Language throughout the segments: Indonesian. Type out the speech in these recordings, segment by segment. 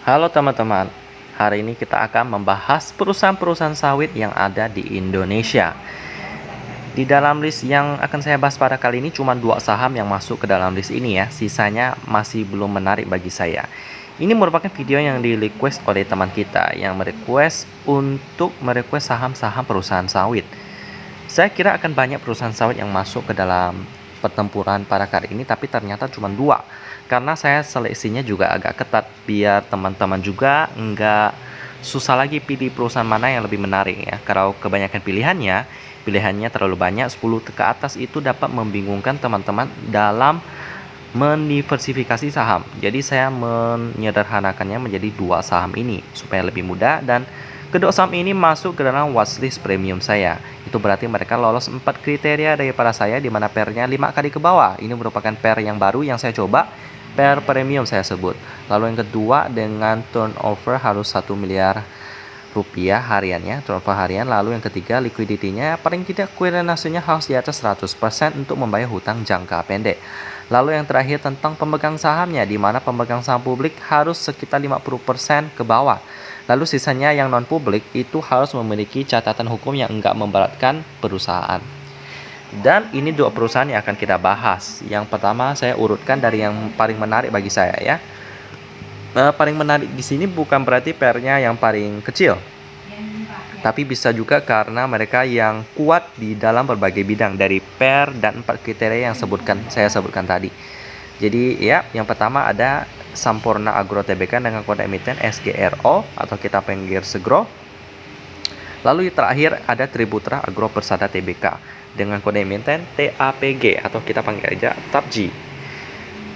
Halo teman-teman, hari ini kita akan membahas perusahaan-perusahaan sawit yang ada di Indonesia. Di dalam list yang akan saya bahas pada kali ini cuma 2 saham yang masuk ke dalam list ini ya, sisanya masih belum menarik bagi saya. Ini merupakan video yang di-request oleh teman kita yang merequest untuk merequest saham-saham perusahaan sawit. Saya kira akan banyak perusahaan sawit yang masuk ke dalam pertempuran pada kali ini, tapi ternyata cuma 2. Karena saya seleksinya juga agak ketat, biar teman-teman juga nggak susah lagi pilih perusahaan mana yang lebih menarik ya. Kalau kebanyakan pilihannya terlalu banyak, 10 ke atas itu dapat membingungkan teman-teman dalam mendiversifikasi saham. Jadi saya menyederhanakannya menjadi 2 saham ini supaya lebih mudah, dan kedua saham ini masuk ke dalam watchlist premium saya. Itu berarti mereka lolos 4 kriteria daripada saya, di mana pairnya 5 kali ke bawah. Ini merupakan pair yang baru yang saya coba, pair premium saya sebut. Lalu yang kedua dengan turnover harus 1 miliar rupiah hariannya, turnover harian. Lalu yang ketiga liquidity-nya paling tidak kuitansinya harus di atas 100% untuk membayar hutang jangka pendek. Lalu yang terakhir tentang pemegang sahamnya, di mana pemegang saham publik harus sekitar 50% ke bawah. Lalu sisanya yang non-publik itu harus memiliki catatan hukum yang enggak memberatkan perusahaan. Dan ini 2 perusahaan yang akan kita bahas. Yang pertama saya urutkan dari yang paling menarik bagi saya ya. Paling menarik di sini bukan berarti pairnya yang paling kecil, tapi bisa juga karena mereka yang kuat di dalam berbagai bidang dari pair dan 4 kriteria yang saya sebutkan tadi. Jadi ya, yang pertama ada Sampurna Agro Tbk dengan kode emiten SGRO atau kita panggil Segro. Lalu yang terakhir ada Tributra Agro Persada Tbk dengan kode emiten TAPG atau kita panggil aja TAPG.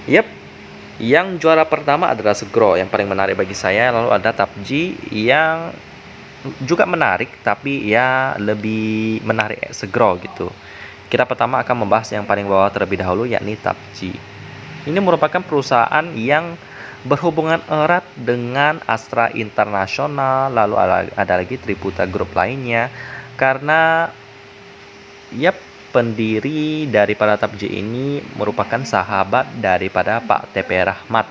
Yep, yang juara pertama adalah Segro yang paling menarik bagi saya. Lalu ada TAPG yang juga menarik, tapi ya lebih menarik Segro gitu. Kita pertama akan membahas yang paling bawah terlebih dahulu, yakni TAPG. Ini merupakan perusahaan yang berhubungan erat dengan Astra International, lalu ada lagi Tributa Group lainnya, karena ya pendiri daripada TAPG ini merupakan sahabat daripada Pak TP Rahmat.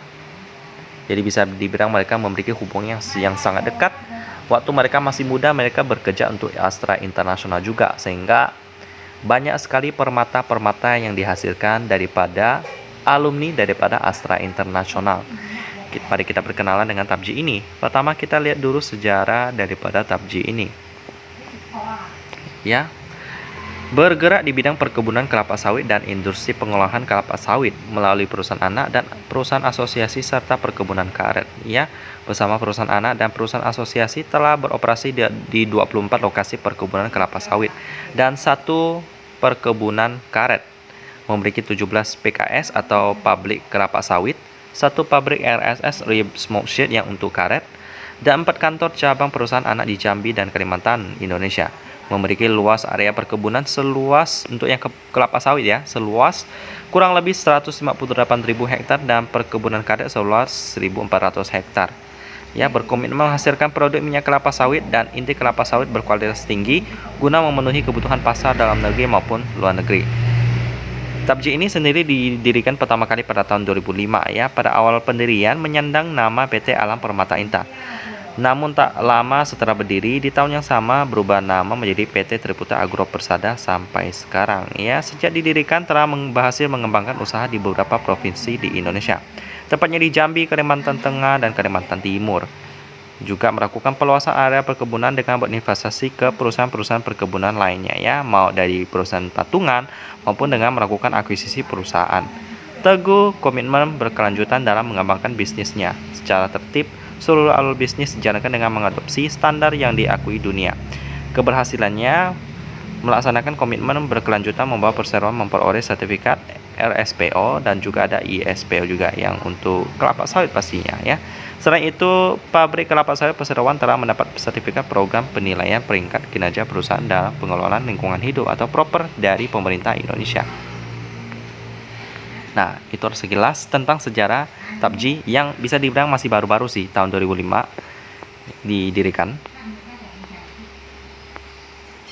Jadi bisa dibilang mereka memiliki hubungan yang sangat dekat. Waktu mereka masih muda, mereka bekerja untuk Astra International juga, sehingga banyak sekali permata-permata yang dihasilkan daripada alumni daripada Astra International. Mari kita perkenalan dengan TAPG ini. Pertama kita lihat dulu sejarah daripada TAPG ini. Ya, bergerak di bidang perkebunan kelapa sawit dan industri pengolahan kelapa sawit melalui perusahaan anak dan perusahaan asosiasi serta perkebunan karet. Ya, bersama perusahaan anak dan perusahaan asosiasi telah beroperasi di 24 lokasi perkebunan kelapa sawit dan 1 perkebunan karet. Memiliki 17 PKS atau pabrik kelapa sawit, 1 pabrik RSS rib smoke shed yang untuk karet, dan 4 kantor cabang perusahaan anak di Jambi dan Kalimantan, Indonesia. Memiliki luas area perkebunan seluas untuk yang kelapa sawit ya, seluas kurang lebih 158.000 hektar dan perkebunan karet seluas 1.400 hektar. Ya, berkomitmen menghasilkan produk minyak kelapa sawit dan inti kelapa sawit berkualitas tinggi guna memenuhi kebutuhan pasar dalam negeri maupun luar negeri. TAPG ini sendiri didirikan pertama kali pada tahun 2005 ya. Pada awal pendirian menyandang nama PT Alam Permata Indah. Namun tak lama setelah berdiri, di tahun yang sama berubah nama menjadi PT Tributa Agro Persada sampai sekarang. Ya, sejak didirikan telah berhasil mengembangkan usaha di beberapa provinsi di Indonesia, tepatnya di Jambi, Kalimantan Tengah, dan Kalimantan Timur. Juga melakukan peluasan area perkebunan dengan berinvestasi ke perusahaan-perusahaan perkebunan lainnya ya, mau dari perusahaan patungan maupun dengan melakukan akuisisi perusahaan. Teguh komitmen berkelanjutan dalam mengembangkan bisnisnya secara tertib. Seluruh alur bisnis dijalankan dengan mengadopsi standar yang diakui dunia. Keberhasilannya melaksanakan komitmen berkelanjutan membawa perseroan memperoleh sertifikat RSPO dan juga ada ISPO juga yang untuk kelapa sawit pastinya ya. Selain itu, pabrik kelapa sawit Perseroan telah mendapat sertifikat program penilaian peringkat kinerja perusahaan dalam pengelolaan lingkungan hidup atau PROPER dari pemerintah Indonesia. Nah, itu sekilas tentang sejarah TAPG yang bisa dibilang masih baru-baru sih, tahun 2005 didirikan.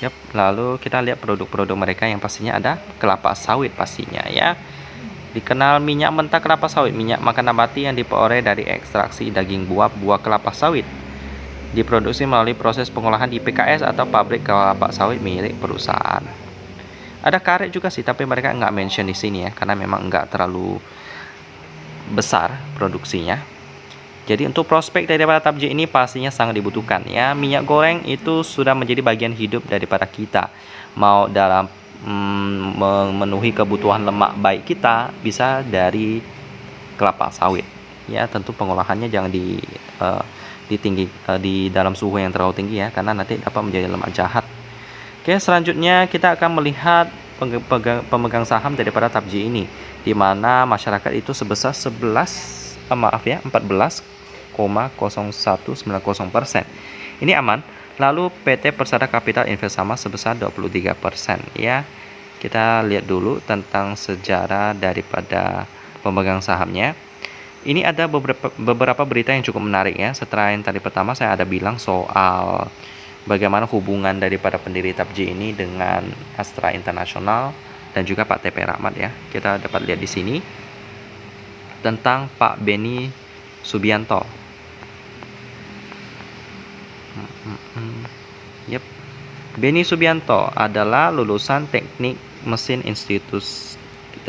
Yap, lalu kita lihat produk-produk mereka yang pastinya ada kelapa sawit pastinya ya. Dikenal minyak mentah kelapa sawit, minyak makan nabati yang diperoleh dari ekstraksi daging buah kelapa sawit. Diproduksi melalui proses pengolahan di PKS atau pabrik kelapa sawit milik perusahaan. Ada karet juga sih, tapi mereka nggak mention di sini ya, karena memang nggak terlalu besar produksinya. Jadi untuk prospek daripada tabji ini pastinya sangat dibutuhkan ya. Minyak goreng itu sudah menjadi bagian hidup daripada kita. Mau dalam memenuhi kebutuhan lemak baik kita bisa dari kelapa sawit. Ya, tentu pengolahannya jangan di dalam suhu yang terlalu tinggi ya, karena nanti dapat menjadi lemak jahat. Oke, selanjutnya kita akan melihat pemegang saham daripada tabji ini, di mana masyarakat itu sebesar 14,0190%. Ini aman. Lalu PT Persada Capital Investama sebesar 23% ya. Kita lihat dulu tentang sejarah daripada pemegang sahamnya. Ini ada beberapa berita yang cukup menarik ya. Setelah yang tadi pertama saya ada bilang soal bagaimana hubungan daripada pendiri tabji ini dengan Astra International dan juga Pak TP Rahmat ya. Kita dapat lihat di sini tentang Pak Beni Subianto. Beni Subianto adalah lulusan Teknik Mesin Institut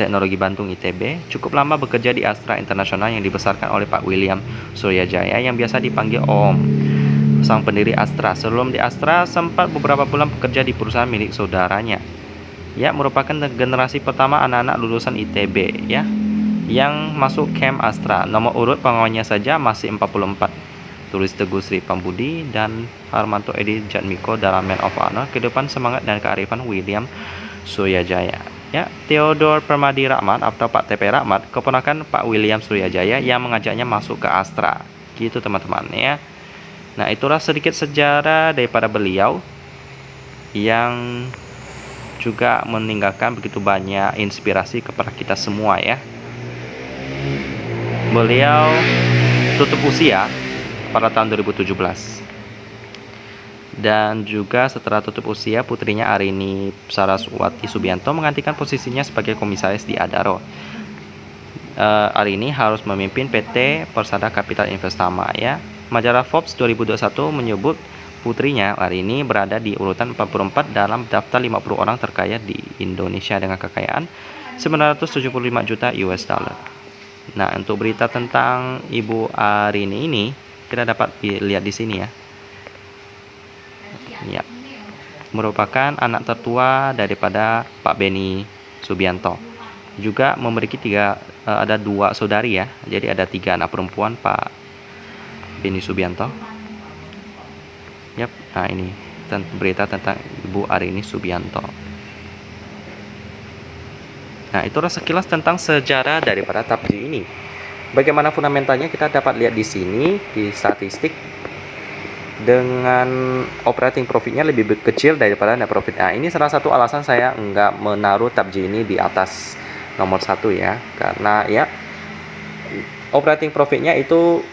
Teknologi Bandung ITB. Cukup lama bekerja di Astra International yang dibesarkan oleh Pak William Suryajaya yang biasa dipanggil Om. Sang pendiri Astra. Sebelum di Astra sempat beberapa bulan bekerja di perusahaan milik saudaranya. Ya, merupakan generasi pertama anak-anak lulusan ITB ya, yang masuk camp Astra. Nomor urut pengawalnya saja masih 44. Tulis Teguh Sri Pambudi dan Harmanto Edi Jatmiko dalam Man of Honor, kehidupan semangat dan kearifan William Suryajaya. Ya, Theodore Permadi Rahmat atau Pak TP Rahmat, keponakan Pak William Suryajaya yang mengajaknya masuk ke Astra. Gitu teman-teman ya. Nah, itulah sedikit sejarah daripada beliau yang juga meninggalkan begitu banyak inspirasi kepada kita semua ya. Beliau tutup usia pada tahun 2017. Dan juga setelah tutup usia, putrinya Arini Saraswati Subianto menggantikan posisinya sebagai komisaris di Adaro. Arini harus memimpin PT Persada Capital Investama ya. Majalah Forbes 2021 menyebut putrinya Arini berada di urutan 44 dalam daftar 50 orang terkaya di Indonesia dengan kekayaan 975 juta US dollar. Nah, untuk berita tentang Ibu Arini ini kita dapat lihat di sini ya. Ya, merupakan anak tertua daripada Pak Beni Subianto. Juga memiliki ada 2 saudari ya. Jadi ada 3 anak perempuan Pak Beni Subianto. Yap, nah ini berita tentang Ibu Arini Subianto. Nah, itulah sekilas tentang sejarah daripada tabji ini. Bagaimana fundamentalnya kita dapat lihat di sini di statistik, dengan operating profitnya lebih kecil daripada net profit. Nah, ini salah satu alasan saya enggak menaruh tabji ini di atas nomor 1 ya, karena ya operating profitnya itu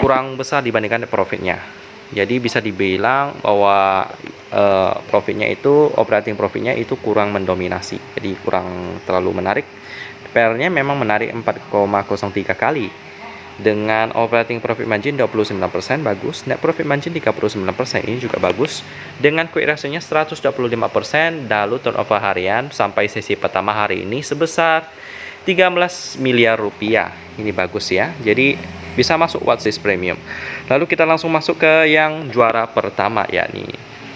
kurang besar dibandingkan net profitnya. Jadi bisa dibilang bahwa operating profitnya itu kurang mendominasi, jadi kurang terlalu menarik. PR-nya memang menarik 4,03 kali dengan operating profit margin 29% bagus, net profit margin 39% ini juga bagus, dengan quick ratio-nya 125%, lalu turnover harian sampai sesi pertama hari ini sebesar 13 miliar rupiah. Ini bagus ya, jadi bisa masuk watchlist premium. Lalu kita langsung masuk ke yang juara pertama, yakni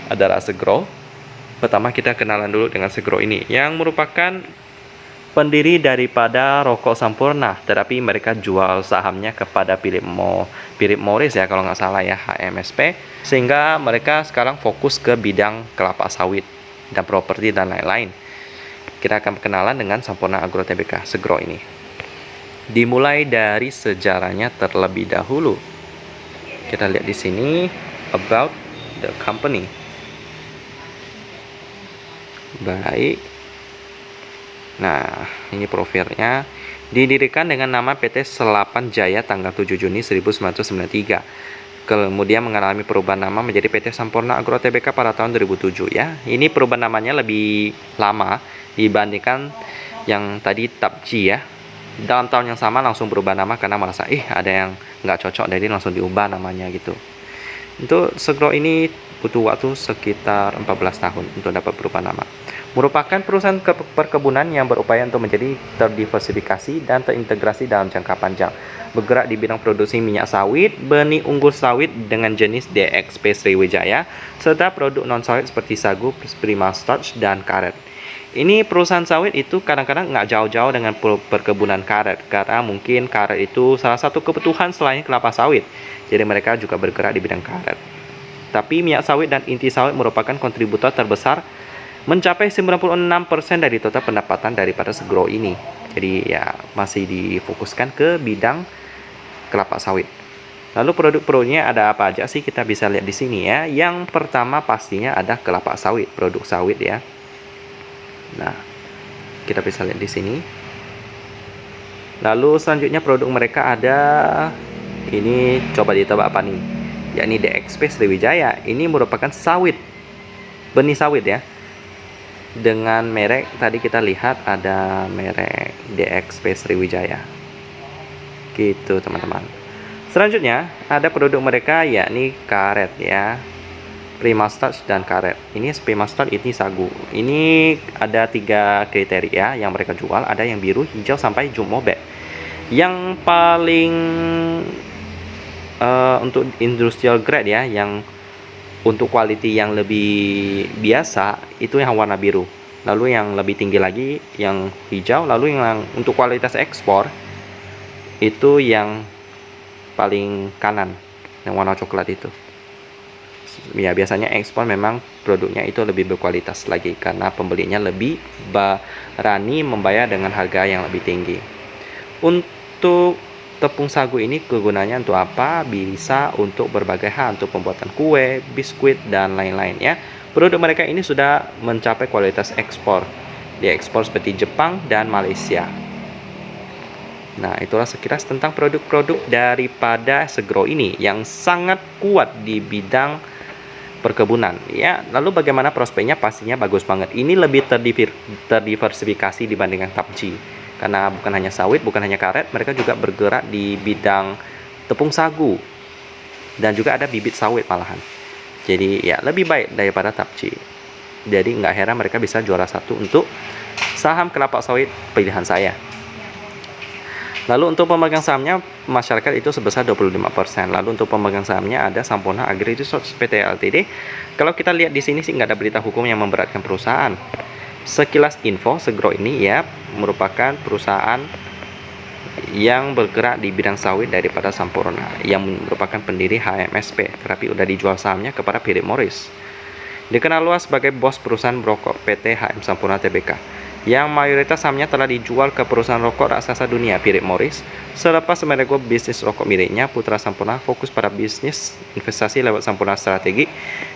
adalah Segro. Pertama kita kenalan dulu dengan Segro ini, yang merupakan pendiri daripada Rokok Sampurna, tetapi mereka jual sahamnya kepada Philip Morris ya kalau nggak salah ya, HMSP, sehingga mereka sekarang fokus ke bidang kelapa sawit dan properti dan lain-lain. Kita akan kenalan dengan Sampurna Agro Tbk Segro ini. Dimulai dari sejarahnya terlebih dahulu. Kita lihat di sini about the company. Baik. Nah, ini profilnya. Didirikan dengan nama PT Selapan Jaya tanggal 7 Juni 1993. Kemudian mengalami perubahan nama menjadi PT Sampurna Agro Tbk pada tahun 2007 ya. Ini perubahan namanya lebih lama dibandingkan yang tadi Tabji ya. dalam tahun yang sama langsung berubah nama karena merasa ada yang nggak cocok, jadi langsung diubah namanya gitu. Untuk Segro ini butuh waktu sekitar 14 tahun untuk dapat berubah nama. Merupakan perusahaan perkebunan yang berupaya untuk menjadi terdiversifikasi dan terintegrasi dalam jangka panjang. Bergerak di bidang produksi minyak sawit, benih unggul sawit dengan jenis DXP Sriwijaya, serta produk non-sawit seperti sagu, prima starch, dan karet. Ini perusahaan sawit itu kadang-kadang nggak jauh-jauh dengan perkebunan karet, karena mungkin karet itu salah satu kebutuhan selain kelapa sawit. Jadi mereka juga bergerak di bidang karet. Tapi minyak sawit dan inti sawit merupakan kontributor terbesar, mencapai 96% dari total pendapatan daripada Segro ini. Jadi ya masih difokuskan ke bidang kelapa sawit. Lalu produk-produknya ada apa aja sih, kita bisa lihat di sini ya. Yang pertama pastinya ada kelapa sawit, produk sawit ya. Nah, kita bisa lihat di sini. Lalu selanjutnya produk mereka ada, ini coba ditebak apa nih? Yakni DXP Sriwijaya. Ini merupakan sawit, benih sawit ya. Dengan merek tadi kita lihat ada merek DXP Sriwijaya. Gitu teman-teman. Selanjutnya ada produk mereka yakni karet ya. Prima starch dan karet. Ini prima starch, ini sagu. Ini ada 3 kriteria yang mereka jual. Ada yang biru, hijau, sampai jumbo-bag. Yang paling untuk industrial grade ya, yang untuk quality yang lebih biasa itu yang warna biru. Lalu yang lebih tinggi lagi yang hijau. Lalu yang untuk kualitas ekspor itu yang paling kanan, yang warna coklat itu. Ya biasanya ekspor memang produknya itu lebih berkualitas lagi karena pembelinya lebih berani membayar dengan harga yang lebih tinggi. Untuk tepung sagu ini kegunaannya untuk apa? Bisa untuk berbagai hal, untuk pembuatan kue, biskuit, dan lain-lain ya. Produk mereka ini sudah mencapai kualitas ekspor. Diekspor seperti Jepang dan Malaysia. Nah, itulah sekilas tentang produk-produk daripada Segro ini yang sangat kuat di bidang perkebunan ya. Lalu bagaimana prospeknya? Pastinya bagus banget. Ini lebih terdiversifikasi dibandingkan PUBG, karena bukan hanya sawit, bukan hanya karet, mereka juga bergerak di bidang tepung sagu dan juga ada bibit sawit malahan. Jadi ya lebih baik daripada PUBG. Jadi nggak heran mereka bisa juara 1 untuk saham kelapa sawit pilihan saya. Lalu untuk pemegang sahamnya masyarakat itu sebesar 25%. Lalu untuk pemegang sahamnya ada Sampurna Agri Resource PT Ltd. Kalau kita lihat di sini sih nggak ada berita hukum yang memberatkan perusahaan. Sekilas info, Segro ini ya merupakan perusahaan yang bergerak di bidang sawit daripada Sampurna, yang merupakan pendiri HMSP, tetapi udah dijual sahamnya kepada Philip Morris. Dikenal luas sebagai bos perusahaan rokok PT HM Sampurna Tbk, yang mayoritas sahamnya telah dijual ke perusahaan rokok raksasa dunia Philip Morris. Selepas menego bisnis rokok miliknya, putra Sampurna fokus pada bisnis investasi lewat Sampurna Strategi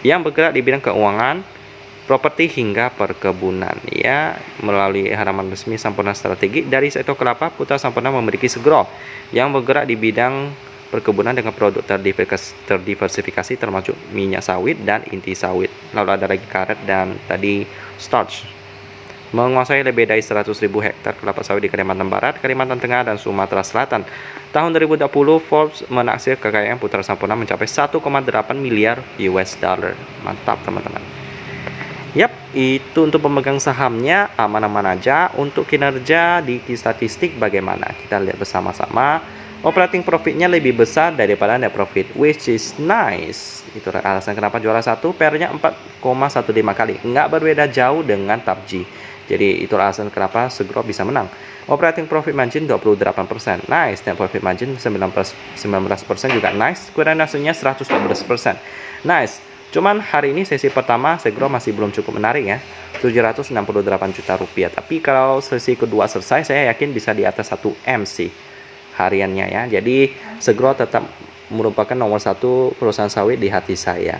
yang bergerak di bidang keuangan, properti hingga perkebunan ya. Melalui halaman resmi Sampurna Strategi, dari sektor kelapa, putra Sampurna memiliki Segro yang bergerak di bidang perkebunan dengan produk terdiversifikasi termasuk minyak sawit dan inti sawit. Lalu ada lagi karet dan tadi starch. Menguasai lebih dari 100.000 hektar kelapa sawit di Kalimantan Barat, Kalimantan Tengah, dan Sumatera Selatan. Tahun 2020, Forbes menaksir kekayaan putra Sampurna mencapai 1,8 miliar US dollar. Mantap teman-teman. Yap, itu untuk pemegang sahamnya aman-aman aja. Untuk kinerja di statistik bagaimana? Kita lihat bersama-sama. Operating profitnya lebih besar daripada net profit, which is nice. Itu alasan kenapa juara 1, PR-nya 4,15 kali. Nggak berbeda jauh dengan PUBG. Jadi itu alasan kenapa Segro bisa menang. Operating profit margin 28%. Nice. Net profit margin 19% juga nice. Kuitansinya 112%. Nice. Cuman hari ini sesi pertama Segro masih belum cukup menarik ya. 768 juta rupiah. Tapi kalau sesi kedua selesai, saya yakin bisa di atas 1M sih hariannya ya. Jadi Segro tetap merupakan nomor 1 perusahaan sawit di hati saya.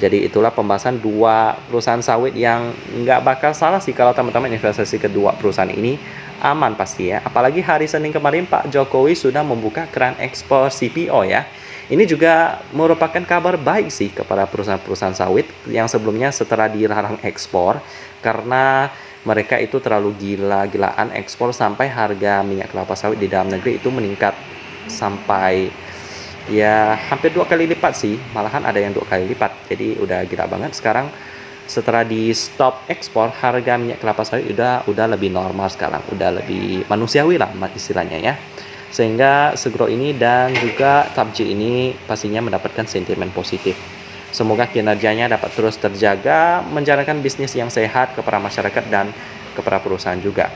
Jadi itulah pembahasan 2 perusahaan sawit yang nggak bakal salah sih kalau teman-teman investasi kedua perusahaan ini aman pasti ya. Apalagi hari Senin kemarin Pak Jokowi sudah membuka keran ekspor CPO ya. Ini juga merupakan kabar baik sih kepada perusahaan-perusahaan sawit yang sebelumnya setelah dilarang ekspor karena mereka itu terlalu gila-gilaan ekspor sampai harga minyak kelapa sawit di dalam negeri itu meningkat sampai ya hampir 2 kali lipat sih, malahan ada yang 2 kali lipat. Jadi udah gila banget. Sekarang setelah di stop ekspor, harga minyak kelapa sawit udah lebih normal sekarang, udah lebih manusiawi lah istilahnya ya. Sehingga Segro ini dan juga Tapji ini pastinya mendapatkan sentimen positif. Semoga kinerjanya dapat terus terjaga, menjalankan bisnis yang sehat kepada masyarakat dan kepada perusahaan juga.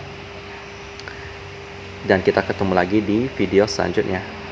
Dan kita ketemu lagi di video selanjutnya.